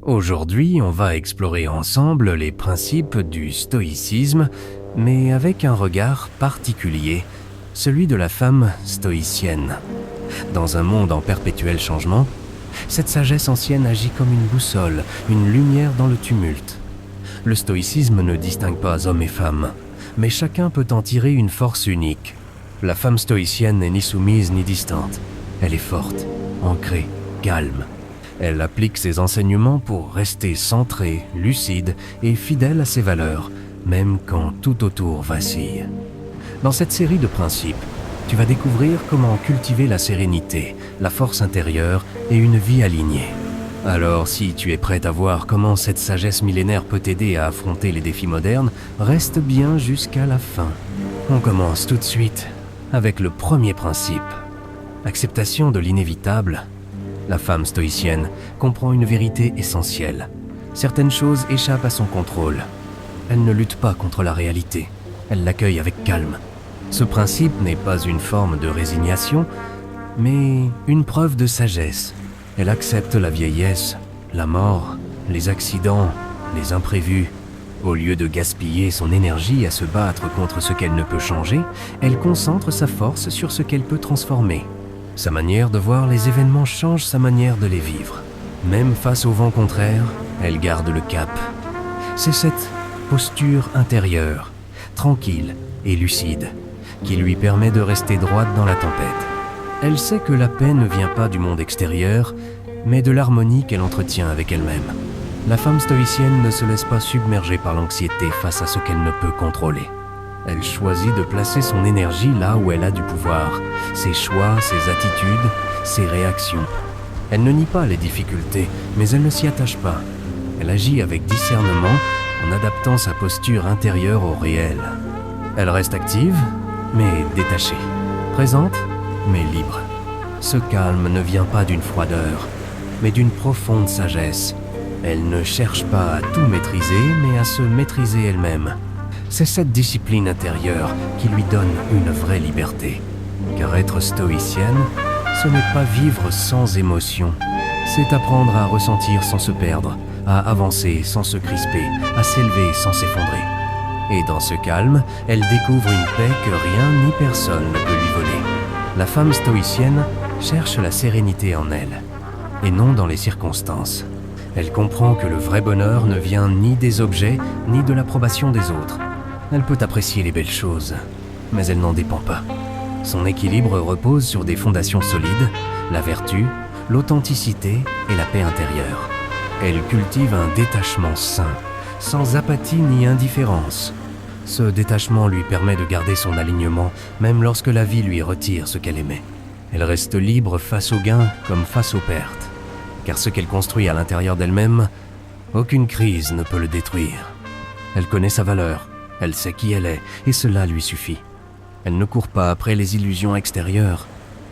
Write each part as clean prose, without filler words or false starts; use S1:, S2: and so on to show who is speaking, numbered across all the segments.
S1: Aujourd'hui, on va explorer ensemble les principes du stoïcisme, mais avec un regard particulier, celui de la femme stoïcienne. Dans un monde en perpétuel changement, cette sagesse ancienne agit comme une boussole, une lumière dans le tumulte. Le stoïcisme ne distingue pas hommes et femmes, mais chacun peut en tirer une force unique. La femme stoïcienne n'est ni soumise ni distante. Elle est forte, ancrée, calme. Elle applique ses enseignements pour rester centrée, lucide et fidèle à ses valeurs, même quand tout autour vacille. Dans cette série de principes, tu vas découvrir comment cultiver la sérénité, la force intérieure et une vie alignée. Alors, si tu es prête à voir comment cette sagesse millénaire peut t'aider à affronter les défis modernes, reste bien jusqu'à la fin. On commence tout de suite avec le premier principe. Acceptation de l'inévitable. La femme stoïcienne comprend une vérité essentielle. Certaines choses échappent à son contrôle. Elle ne lutte pas contre la réalité. Elle l'accueille avec calme. Ce principe n'est pas une forme de résignation, mais une preuve de sagesse. Elle accepte la vieillesse, la mort, les accidents, les imprévus. Au lieu de gaspiller son énergie à se battre contre ce qu'elle ne peut changer, elle concentre sa force sur ce qu'elle peut transformer. Sa manière de voir les événements change sa manière de les vivre. Même face au vent contraire, elle garde le cap. C'est cette posture intérieure, tranquille et lucide, qui lui permet de rester droite dans la tempête. Elle sait que la paix ne vient pas du monde extérieur, mais de l'harmonie qu'elle entretient avec elle-même. La femme stoïcienne ne se laisse pas submerger par l'anxiété face à ce qu'elle ne peut contrôler. Elle choisit de placer son énergie là où elle a du pouvoir, ses choix, ses attitudes, ses réactions. Elle ne nie pas les difficultés, mais elle ne s'y attache pas. Elle agit avec discernement en adaptant sa posture intérieure au réel. Elle reste active, mais détachée. Présente, mais libre. Ce calme ne vient pas d'une froideur, mais d'une profonde sagesse. Elle ne cherche pas à tout maîtriser, mais à se maîtriser elle-même. C'est cette discipline intérieure qui lui donne une vraie liberté. Car être stoïcienne, ce n'est pas vivre sans émotion. C'est apprendre à ressentir sans se perdre, à avancer sans se crisper, à s'élever sans s'effondrer. Et dans ce calme, elle découvre une paix que rien ni personne ne peut lui voler. La femme stoïcienne cherche la sérénité en elle, et non dans les circonstances. Elle comprend que le vrai bonheur ne vient ni des objets, ni de l'approbation des autres. Elle peut apprécier les belles choses, mais elle n'en dépend pas. Son équilibre repose sur des fondations solides, la vertu, l'authenticité et la paix intérieure. Elle cultive un détachement sain, sans apathie ni indifférence. Ce détachement lui permet de garder son alignement, même lorsque la vie lui retire ce qu'elle aimait. Elle reste libre face aux gains comme face aux pertes, car ce qu'elle construit à l'intérieur d'elle-même, aucune crise ne peut le détruire. Elle connaît sa valeur. Elle sait qui elle est, et cela lui suffit. Elle ne court pas après les illusions extérieures.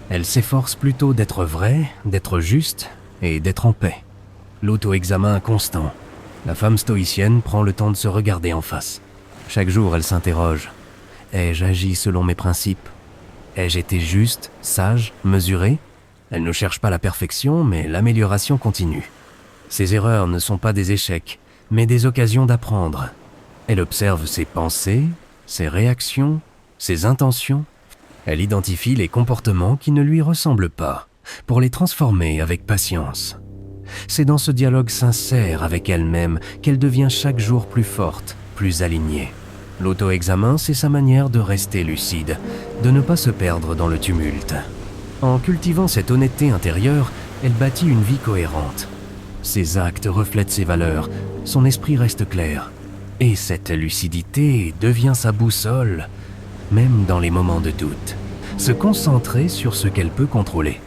S1: Elle s'efforce plutôt d'être vraie, d'être juste et d'être en paix. L'auto-examen constant. La femme stoïcienne prend le temps de se regarder en face. Chaque jour, elle s'interroge. Ai-je agi selon mes principes? Ai-je été juste, sage, mesurée? Elle ne cherche pas la perfection, mais l'amélioration continue. Ses erreurs ne sont pas des échecs, mais des occasions d'apprendre. Elle observe ses pensées, ses réactions, ses intentions. Elle identifie les comportements qui ne lui ressemblent pas, pour les transformer avec patience. C'est dans ce dialogue sincère avec elle-même qu'elle devient chaque jour plus forte, plus alignée. L'auto-examen, c'est sa manière de rester lucide, de ne pas se perdre dans le tumulte. En cultivant cette honnêteté intérieure, elle bâtit une vie cohérente. Ses actes reflètent ses valeurs, son esprit reste clair. Et cette lucidité devient sa boussole, même dans les moments de doute. Se concentrer sur ce qu'elle peut contrôler.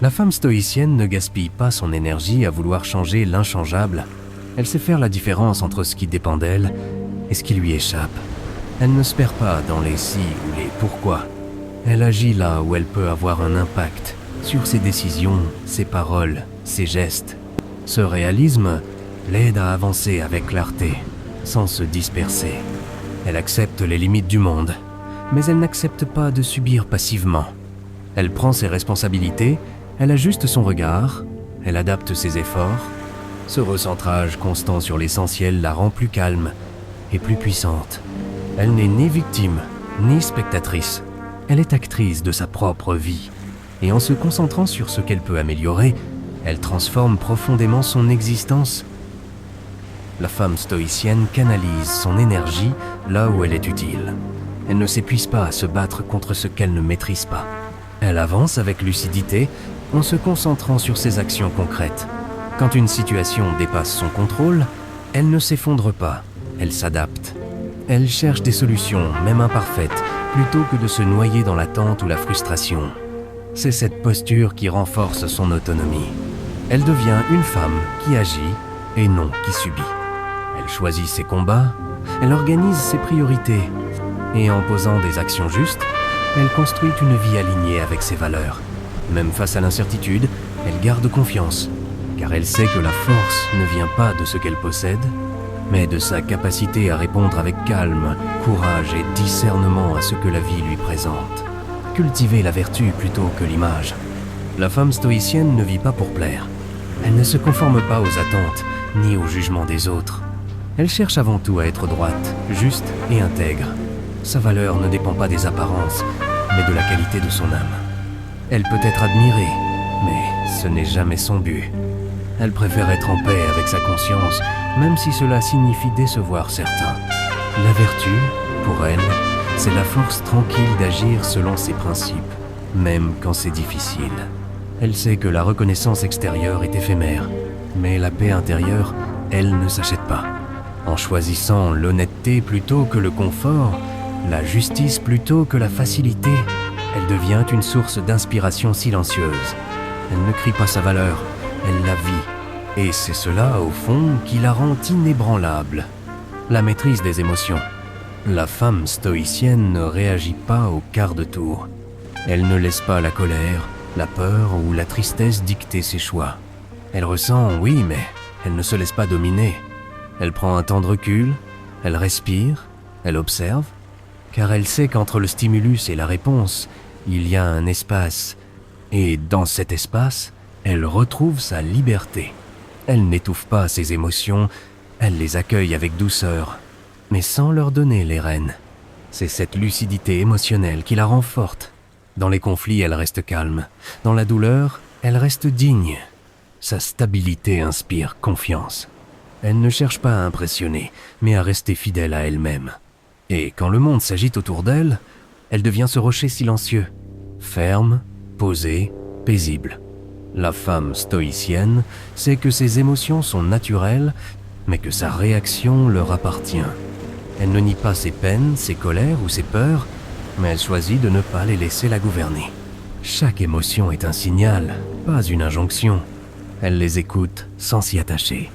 S1: La femme stoïcienne ne gaspille pas son énergie à vouloir changer l'inchangeable. Elle sait faire la différence entre ce qui dépend d'elle et ce qui lui échappe. Elle ne se perd pas dans les si ou les pourquoi. Elle agit là où elle peut avoir un impact sur ses décisions, ses paroles, ses gestes. Ce réalisme l'aide à avancer avec clarté, sans se disperser. Elle accepte les limites du monde, mais elle n'accepte pas de subir passivement. Elle prend ses responsabilités, elle ajuste son regard, elle adapte ses efforts. Ce recentrage constant sur l'essentiel la rend plus calme et plus puissante. Elle n'est ni victime, ni spectatrice. Elle est actrice de sa propre vie. Et en se concentrant sur ce qu'elle peut améliorer, elle transforme profondément son existence. La femme stoïcienne canalise son énergie là où elle est utile. Elle ne s'épuise pas à se battre contre ce qu'elle ne maîtrise pas. Elle avance avec lucidité en se concentrant sur ses actions concrètes. Quand une situation dépasse son contrôle, elle ne s'effondre pas, elle s'adapte. Elle cherche des solutions, même imparfaites, plutôt que de se noyer dans l'attente ou la frustration. C'est cette posture qui renforce son autonomie. Elle devient une femme qui agit et non qui subit. Elle choisit ses combats, elle organise ses priorités. Et en posant des actions justes, elle construit une vie alignée avec ses valeurs. Même face à l'incertitude, elle garde confiance, car elle sait que la force ne vient pas de ce qu'elle possède, mais de sa capacité à répondre avec calme, courage et discernement à ce que la vie lui présente. Cultiver la vertu plutôt que l'image. La femme stoïcienne ne vit pas pour plaire. Elle ne se conforme pas aux attentes, ni au jugement des autres. Elle cherche avant tout à être droite, juste et intègre. Sa valeur ne dépend pas des apparences, mais de la qualité de son âme. Elle peut être admirée, mais ce n'est jamais son but. Elle préfère être en paix avec sa conscience, même si cela signifie décevoir certains. La vertu, pour elle, c'est la force tranquille d'agir selon ses principes, même quand c'est difficile. Elle sait que la reconnaissance extérieure est éphémère, mais la paix intérieure, elle ne s'achète pas. En choisissant l'honnêteté plutôt que le confort, la justice plutôt que la facilité, elle devient une source d'inspiration silencieuse. Elle ne crie pas sa valeur, elle la vit. Et c'est cela, au fond, qui la rend inébranlable. La maîtrise des émotions. La femme stoïcienne ne réagit pas au quart de tour. Elle ne laisse pas la colère, la peur ou la tristesse dicter ses choix. Elle ressent, oui, mais elle ne se laisse pas dominer. Elle prend un temps de recul, elle respire, elle observe, car elle sait qu'entre le stimulus et la réponse, il y a un espace. Et dans cet espace, elle retrouve sa liberté. Elle n'étouffe pas ses émotions, elle les accueille avec douceur, mais sans leur donner les rênes. C'est cette lucidité émotionnelle qui la rend forte. Dans les conflits, elle reste calme. Dans la douleur, elle reste digne. Sa stabilité inspire confiance. Elle ne cherche pas à impressionner, mais à rester fidèle à elle-même. Et quand le monde s'agite autour d'elle, elle devient ce rocher silencieux, ferme, posé, paisible. La femme stoïcienne sait que ses émotions sont naturelles, mais que sa réaction leur appartient. Elle ne nie pas ses peines, ses colères ou ses peurs, mais elle choisit de ne pas les laisser la gouverner. Chaque émotion est un signal, pas une injonction. Elle les écoute sans s'y attacher.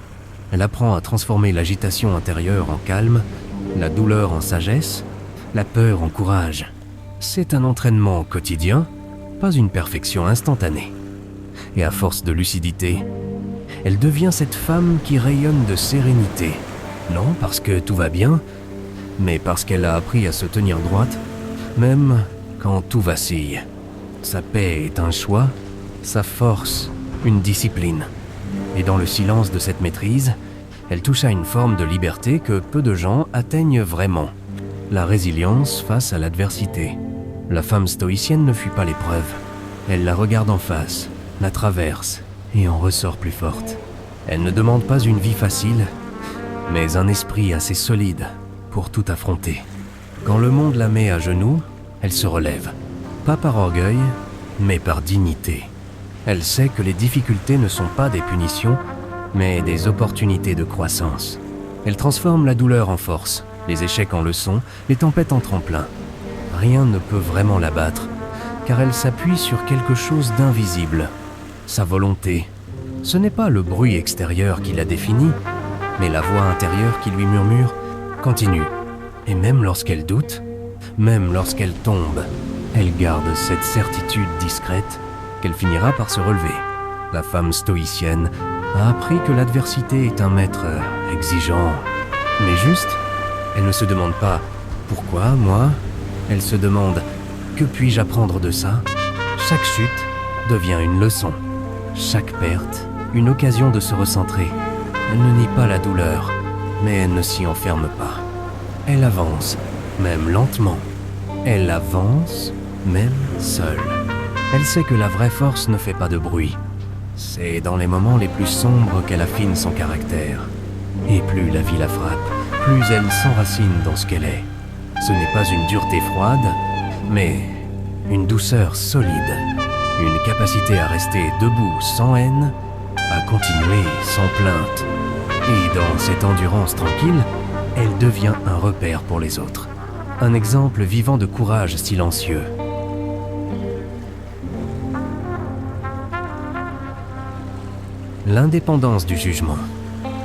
S1: Elle apprend à transformer l'agitation intérieure en calme, la douleur en sagesse, la peur en courage. C'est un entraînement quotidien, pas une perfection instantanée. Et à force de lucidité, elle devient cette femme qui rayonne de sérénité. Non parce que tout va bien, mais parce qu'elle a appris à se tenir droite, même quand tout vacille. Sa paix est un choix, sa force, une discipline. Et dans le silence de cette maîtrise, elle touche à une forme de liberté que peu de gens atteignent vraiment. La résilience face à l'adversité. La femme stoïcienne ne fuit pas l'épreuve. Elle la regarde en face, la traverse et en ressort plus forte. Elle ne demande pas une vie facile, mais un esprit assez solide pour tout affronter. Quand le monde la met à genoux, elle se relève. Pas par orgueil, mais par dignité. Elle sait que les difficultés ne sont pas des punitions, mais des opportunités de croissance. Elle transforme la douleur en force, les échecs en leçons, les tempêtes en tremplin. Rien ne peut vraiment la battre, car elle s'appuie sur quelque chose d'invisible. Sa volonté. Ce n'est pas le bruit extérieur qui la définit, mais la voix intérieure qui lui murmure « Continue ». Et même lorsqu'elle doute, même lorsqu'elle tombe, elle garde cette certitude discrète qu'elle finira par se relever. La femme stoïcienne a appris que l'adversité est un maître exigeant, mais juste. Elle ne se demande pas « Pourquoi, moi ?» Elle se demande « Que puis-je apprendre de ça ?» Chaque chute devient une leçon. Chaque perte, une occasion de se recentrer. Elle ne nie pas la douleur, mais elle ne s'y enferme pas. Elle avance, même lentement. Elle avance, même seule. Elle sait que la vraie force ne fait pas de bruit. C'est dans les moments les plus sombres qu'elle affine son caractère. Et plus la vie la frappe, plus elle s'enracine dans ce qu'elle est. Ce n'est pas une dureté froide, mais une douceur solide. Une capacité à rester debout sans haine, à continuer sans plainte. Et dans cette endurance tranquille, elle devient un repère pour les autres. Un exemple vivant de courage silencieux. L'indépendance du jugement.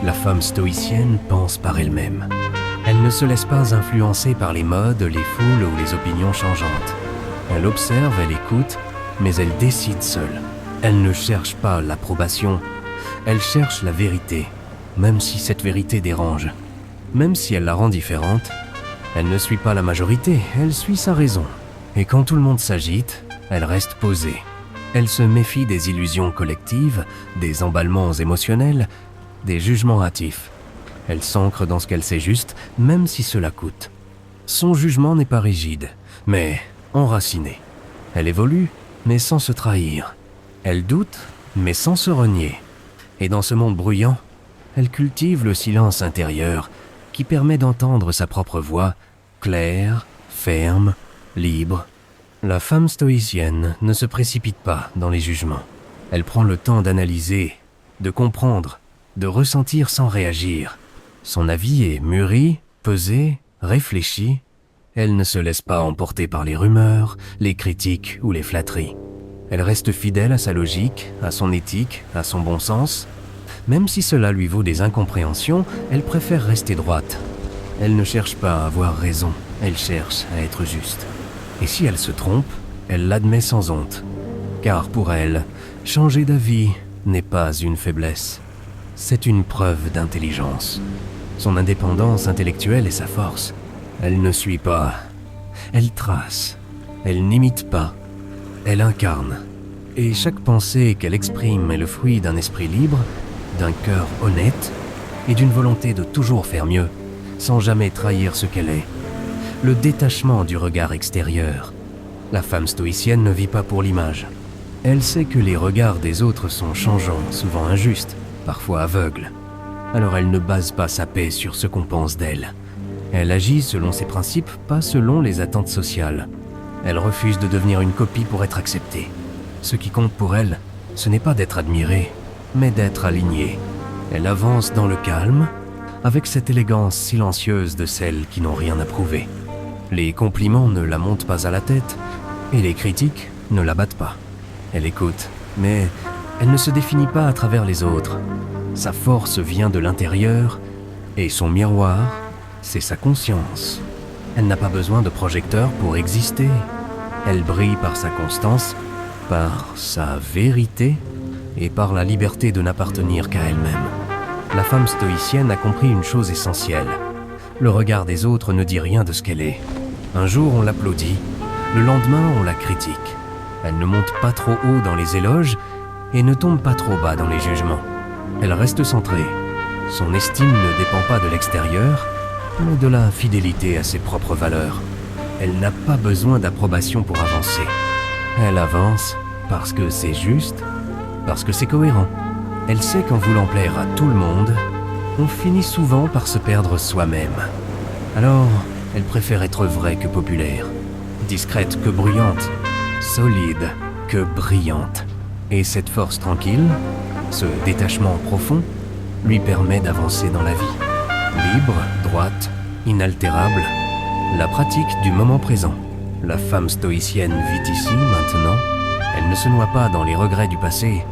S1: La femme stoïcienne pense par elle-même. Elle ne se laisse pas influencer par les modes, les foules ou les opinions changeantes. Elle observe, elle écoute, mais elle décide seule. Elle ne cherche pas l'approbation, elle cherche la vérité, même si cette vérité dérange. Même si elle la rend différente, elle ne suit pas la majorité, elle suit sa raison. Et quand tout le monde s'agite, elle reste posée. Elle se méfie des illusions collectives, des emballements émotionnels, des jugements hâtifs. Elle s'ancre dans ce qu'elle sait juste, même si cela coûte. Son jugement n'est pas rigide, mais enraciné. Elle évolue, mais sans se trahir. Elle doute, mais sans se renier. Et dans ce monde bruyant, elle cultive le silence intérieur qui permet d'entendre sa propre voix, claire, ferme, libre. La femme stoïcienne ne se précipite pas dans les jugements. Elle prend le temps d'analyser, de comprendre, de ressentir sans réagir. Son avis est mûri, pesé, réfléchi. Elle ne se laisse pas emporter par les rumeurs, les critiques ou les flatteries. Elle reste fidèle à sa logique, à son éthique, à son bon sens. Même si cela lui vaut des incompréhensions, elle préfère rester droite. Elle ne cherche pas à avoir raison, elle cherche à être juste. Et si elle se trompe, elle l'admet sans honte. Car pour elle, changer d'avis n'est pas une faiblesse. C'est une preuve d'intelligence. Son indépendance intellectuelle est sa force. Elle ne suit pas, elle trace, elle n'imite pas, elle incarne. Et chaque pensée qu'elle exprime est le fruit d'un esprit libre, d'un cœur honnête et d'une volonté de toujours faire mieux, sans jamais trahir ce qu'elle est. Le détachement du regard extérieur. La femme stoïcienne ne vit pas pour l'image. Elle sait que les regards des autres sont changeants, souvent injustes, parfois aveugles. Alors elle ne base pas sa paix sur ce qu'on pense d'elle. Elle agit selon ses principes, pas selon les attentes sociales. Elle refuse de devenir une copie pour être acceptée. Ce qui compte pour elle, ce n'est pas d'être admirée, mais d'être alignée. Elle avance dans le calme, avec cette élégance silencieuse de celles qui n'ont rien à prouver. Les compliments ne la montent pas à la tête, et les critiques ne la battent pas. Elle écoute, mais elle ne se définit pas à travers les autres. Sa force vient de l'intérieur, et son miroir, c'est sa conscience. Elle n'a pas besoin de projecteur pour exister. Elle brille par sa constance, par sa vérité et par la liberté de n'appartenir qu'à elle-même. La femme stoïcienne a compris une chose essentielle. Le regard des autres ne dit rien de ce qu'elle est. Un jour on l'applaudit, le lendemain on la critique. Elle ne monte pas trop haut dans les éloges et ne tombe pas trop bas dans les jugements. Elle reste centrée. Son estime ne dépend pas de l'extérieur, mais de la fidélité à ses propres valeurs. Elle n'a pas besoin d'approbation pour avancer. Elle avance parce que c'est juste, parce que c'est cohérent. Elle sait qu'en voulant plaire à tout le monde, on finit souvent par se perdre soi-même. Alors, elle préfère être vraie que populaire, discrète que bruyante, solide que brillante. Et cette force tranquille, ce détachement profond, lui permet d'avancer dans la vie. Libre, droite, inaltérable, la pratique du moment présent. La femme stoïcienne vit ici, maintenant. Elle ne se noie pas dans les regrets du passé,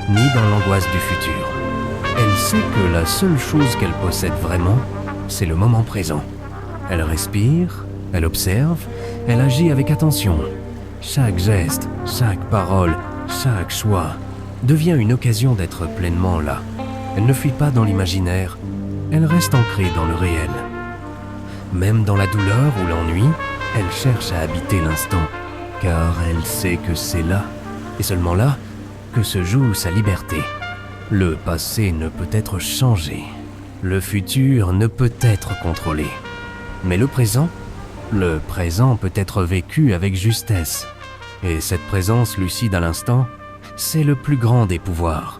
S1: ni dans l'angoisse du futur. Elle sait que la seule chose qu'elle possède vraiment, c'est le moment présent. Elle respire, elle observe, elle agit avec attention. Chaque geste, chaque parole, chaque choix devient une occasion d'être pleinement là. Elle ne fuit pas dans l'imaginaire, elle reste ancrée dans le réel. Même dans la douleur ou l'ennui, elle cherche à habiter l'instant, car elle sait que c'est là, et seulement là, que se joue sa liberté. Le passé ne peut être changé. Le futur ne peut être contrôlé. Mais le présent peut être vécu avec justesse. Et cette présence lucide à l'instant, c'est le plus grand des pouvoirs.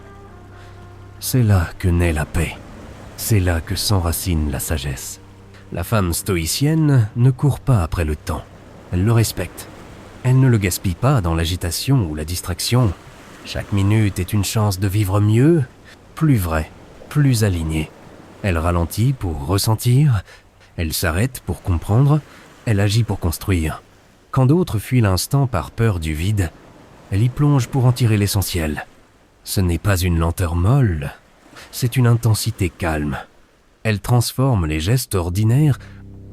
S1: C'est là que naît la paix. C'est là que s'enracine la sagesse. La femme stoïcienne ne court pas après le temps. Elle le respecte. Elle ne le gaspille pas dans l'agitation ou la distraction. Chaque minute est une chance de vivre mieux, plus vrai, plus aligné. Elle ralentit pour ressentir, elle s'arrête pour comprendre, elle agit pour construire. Quand d'autres fuient l'instant par peur du vide, elle y plonge pour en tirer l'essentiel. Ce n'est pas une lenteur molle, c'est une intensité calme. Elle transforme les gestes ordinaires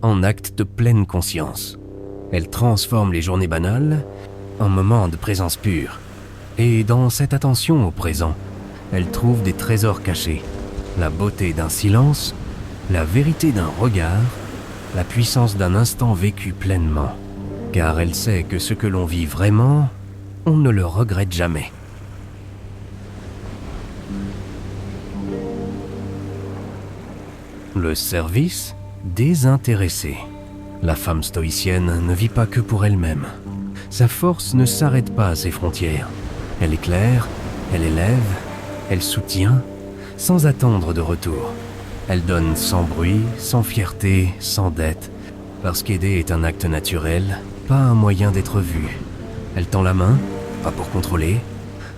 S1: en actes de pleine conscience. Elle transforme les journées banales en moments de présence pure. Et dans cette attention au présent, elle trouve des trésors cachés. La beauté d'un silence, la vérité d'un regard, la puissance d'un instant vécu pleinement. Car elle sait que ce que l'on vit vraiment, on ne le regrette jamais. Le service désintéressé. La femme stoïcienne ne vit pas que pour elle-même. Sa force ne s'arrête pas à ses frontières. Elle éclaire, elle élève, elle soutient, sans attendre de retour. Elle donne sans bruit, sans fierté, sans dette, parce qu'aider est un acte naturel, pas un moyen d'être vu. Elle tend la main, pas pour contrôler,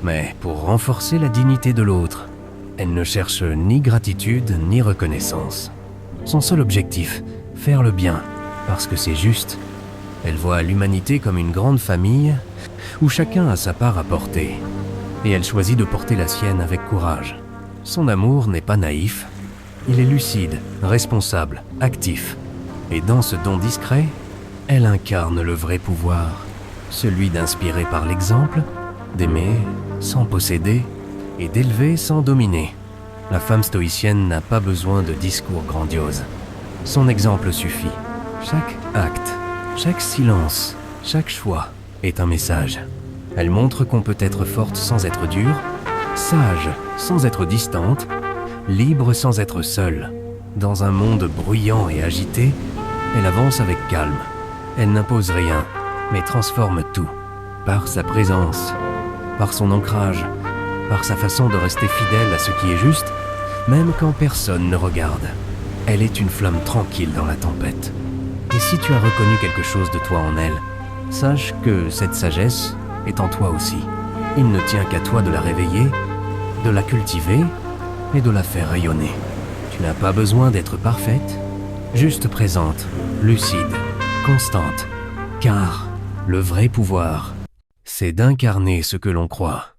S1: mais pour renforcer la dignité de l'autre. Elle ne cherche ni gratitude ni reconnaissance. Son seul objectif, faire le bien, parce que c'est juste. Elle voit l'humanité comme une grande famille où chacun a sa part à porter. Et elle choisit de porter la sienne avec courage. Son amour n'est pas naïf, il est lucide, responsable, actif. Et dans ce don discret, elle incarne le vrai pouvoir, celui d'inspirer par l'exemple, d'aimer sans posséder et d'élever sans dominer. La femme stoïcienne n'a pas besoin de discours grandioses. Son exemple suffit. Chaque acte, chaque silence, chaque choix est un message. Elle montre qu'on peut être forte sans être dure, sage sans être distante, libre sans être seule. Dans un monde bruyant et agité, elle avance avec calme. Elle n'impose rien, mais transforme tout. Par sa présence, par son ancrage, par sa façon de rester fidèle à ce qui est juste, même quand personne ne regarde. Elle est une flamme tranquille dans la tempête. Et si tu as reconnu quelque chose de toi en elle, sache que cette sagesse est en toi aussi. Il ne tient qu'à toi de la réveiller, de la cultiver et de la faire rayonner. Tu n'as pas besoin d'être parfaite, juste présente, lucide, constante. Car le vrai pouvoir, c'est d'incarner ce que l'on croit.